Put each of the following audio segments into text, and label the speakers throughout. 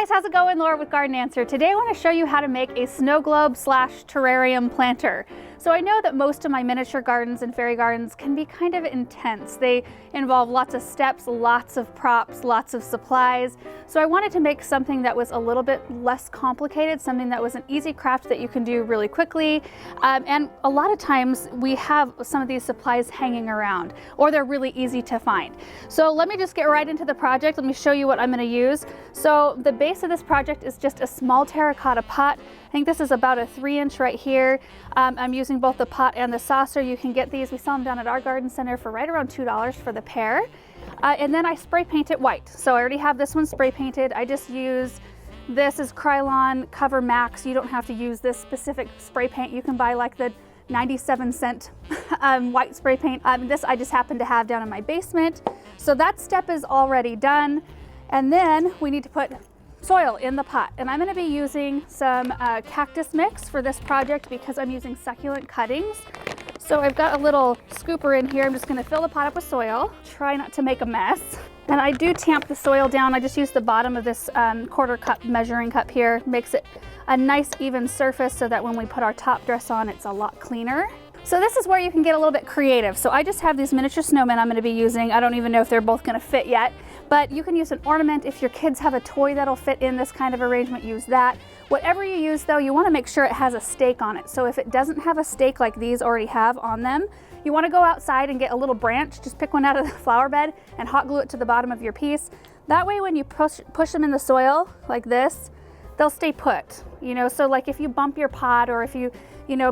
Speaker 1: guys, how's it going? Laura with Garden Answer. Today I want to show you how to make a snow globe slash terrarium planter. So I know that most of my miniature gardens and fairy gardens can be kind of intense. They involve lots of steps, lots of props, lots of supplies. So I wanted to make something that was a little bit less complicated, something that was an easy craft that you can do really quickly. And a lot of times we have some of these supplies hanging around, or they're really easy to find. So let me just get right into the project. Let me show you what I'm going to use. So the base of this project is just a small terracotta pot. I think this is about a 3-inch right here. I'm using both the pot and the saucer. You can get these, we sell them down at our garden center for right around $2 for the pair. And then I spray paint it white. So I already have this one spray painted. I just use, this is Krylon Cover Max. You don't have to use this specific spray paint. You can buy like the 97-cent white spray paint. This I just happen to have down in my basement. So that step is already done. And then we need to put soil in the pot, and I'm going to be using some cactus mix for this project because I'm using succulent cuttings. So I've got a little scooper in here. I'm just going to fill the pot up with soil, try not to make a mess. And I do tamp the soil down. I just use the bottom of this quarter cup measuring cup here. Makes it a nice even surface so that when we put our top dress on, it's a lot cleaner. So this is where you can get a little bit creative. So I just have these miniature snowmen I'm going to be using. I don't even know if they're both going to fit yet, but you can use an ornament. If your kids have a toy that'll fit in this kind of arrangement, use that. Whatever you use though, you want to make sure it has a stake on it. So if it doesn't have a stake like these already have on them, you want to go outside and get a little branch, just pick one out of the flower bed and hot glue it to the bottom of your piece. That way when you push them in the soil like this, they'll stay put, you know. So like if you bump your pot, or if you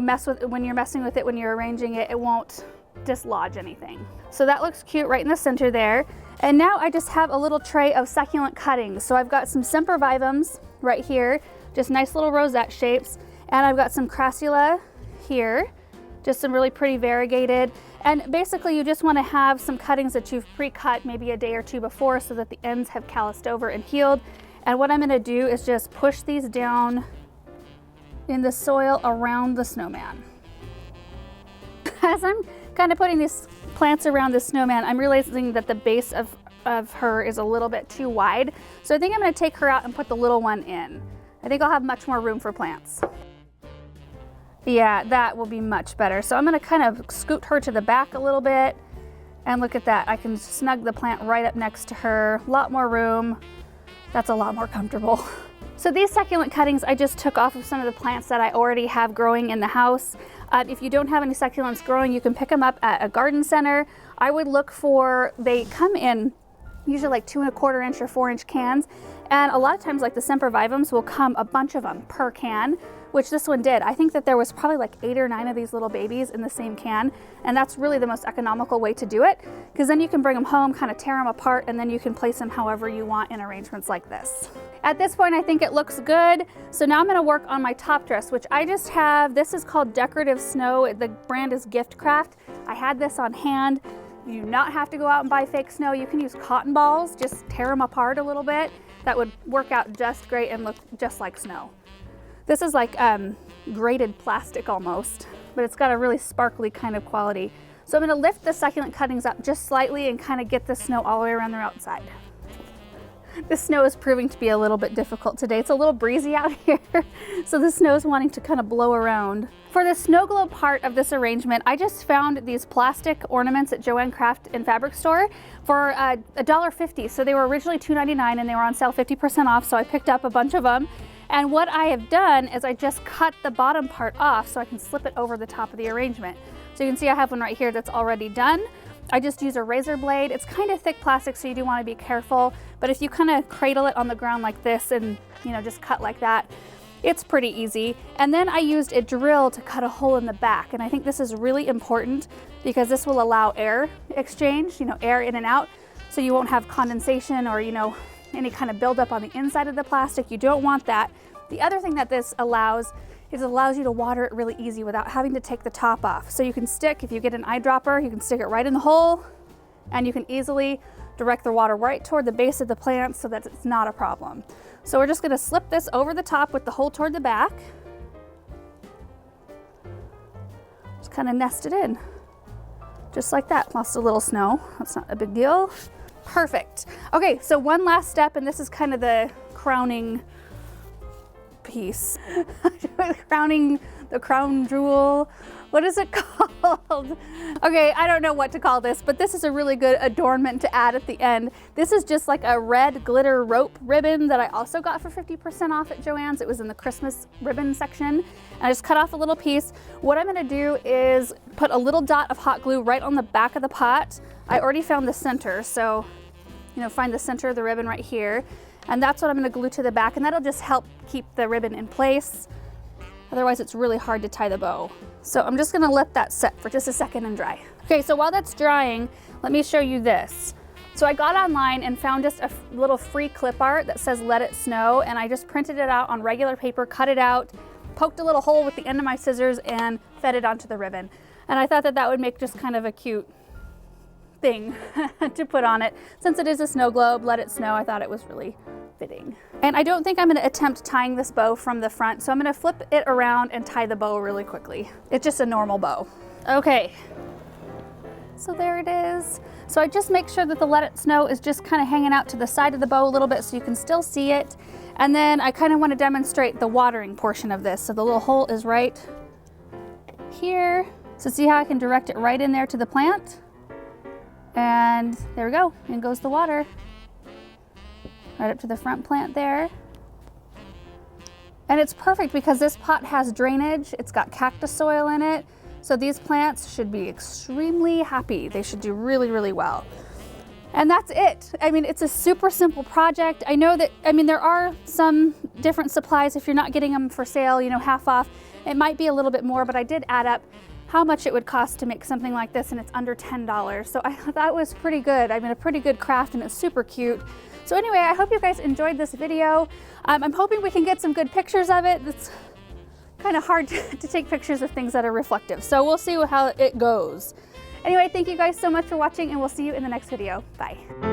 Speaker 1: mess with when you're messing with it when you're arranging it, it won't dislodge anything. So that looks cute right in the center there. And now I just have a little tray of succulent cuttings. So I've got some sempervivums right here, just nice little rosette shapes, and I've got some crassula here, just some really pretty variegated. And basically you just want to have some cuttings that you've pre-cut maybe a day or two before so that the ends have calloused over and healed. And what I'm going to do is just push these down in the soil around the snowman. As I'm kind of putting these plants around the snowman, I'm realizing that the base of her is a little bit too wide. So I think I'm going to take her out and put the little one in. I think I'll have much more room for plants. Yeah, that will be much better. So I'm going to kind of scoot her to the back a little bit. And look at that. I can snug the plant right up next to her. A lot more room. That's a lot more comfortable. So these succulent cuttings I just took off of some of the plants that I already have growing in the house. If you don't have any succulents growing, you can pick them up at a garden center. I would look for, they come in usually like 2 1/4 inch or 4-inch cans. And a lot of times like the sempervivums will come a bunch of them per can, which this one did. I think that there was probably like 8 or 9 of these little babies in the same can. And that's really the most economical way to do it, because then you can bring them home, kind of tear them apart, and then you can place them however you want in arrangements like this. At this point, I think it looks good. So now I'm going to work on my top dress, which I just have. This is called Decorative Snow. The brand is Gift Craft. I had this on hand. You do not have to go out and buy fake snow. You can use cotton balls, just tear them apart a little bit. That would work out just great and look just like snow. This is like grated plastic almost, but it's got a really sparkly kind of quality. So I'm going to lift the succulent cuttings up just slightly and kind of get the snow all the way around their outside. This snow is proving to be a little bit difficult today. It's a little breezy out here, so the snow is wanting to kind of blow around. For the snow globe part of this arrangement, I just found these plastic ornaments at Joann Craft and Fabric Store for $1.50. So they were originally $2.99 and they were on sale 50% off, so I picked up a bunch of them. And what I have done is I just cut the bottom part off so I can slip it over the top of the arrangement. So you can see I have one right here that's already done. I just use a razor blade. It's kind of thick plastic, so you do want to be careful. But if you kind of cradle it on the ground like this and, you know, just cut like that, it's pretty easy. And then I used a drill to cut a hole in the back. And I think this is really important because this will allow air exchange, you know, air in and out. So you won't have condensation or, you know, any kind of buildup on the inside of the plastic. You don't want that. The other thing that this allows is it allows you to water it really easy without having to take the top off. So you can stick, if you get an eyedropper, you can stick it right in the hole and you can easily direct the water right toward the base of the plant so that it's not a problem. So we're just going to slip this over the top with the hole toward the back. Just kind of nest it in. Just like that. Lost a little snow. That's not a big deal. Perfect. Okay, so one last step, and this is kind of the crowning piece. Crowning, the crown jewel. What is it called? Okay, I don't know what to call this, but this is a really good adornment to add at the end. This is just like a red glitter rope ribbon that I also got for 50% off at Joann's. It was in the Christmas ribbon section. And I just cut off a little piece. What I'm gonna do is put a little dot of hot glue right on the back of the pot. I already found the center, so find the center of the ribbon right here. And that's what I'm gonna glue to the back, and that'll just help keep the ribbon in place. Otherwise, it's really hard to tie the bow. So I'm just gonna let that set for just a second and dry. Okay, so while that's drying, let me show you this. So I got online and found just a little free clip art that says "Let It Snow," and I just printed it out on regular paper, cut it out, poked a little hole with the end of my scissors, and fed it onto the ribbon. And I thought that that would make just kind of a cute thing to put on it. Since it is a snow globe, let it snow, I thought it was really fitting. And I don't think I'm gonna attempt tying this bow from the front, so I'm gonna flip it around and tie the bow really quickly. It's just a normal bow. Okay, so there it is. So I just make sure that the Let It Snow is just kind of hanging out to the side of the bow a little bit so you can still see it. And then I kind of want to demonstrate the watering portion of this. So the little hole is right here. So see how I can direct it right in there to the plant? And there we go, in goes the water. Right up to the front plant there. And it's perfect because this pot has drainage, it's got cactus soil in it, so these plants should be extremely happy. They should do really, really well. And that's it. I mean, it's a super simple project. I know that, there are some different supplies if you're not getting them for sale, half off. It might be a little bit more, but I did add up how much it would cost to make something like this, and it's under $10. So I thought that was pretty good. A pretty good craft, and it's super cute. So anyway, I hope you guys enjoyed this video. I'm hoping we can get some good pictures of it. It's kind of hard to take pictures of things that are reflective. So we'll see how it goes. Anyway, thank you guys so much for watching, and we'll see you in the next video. Bye.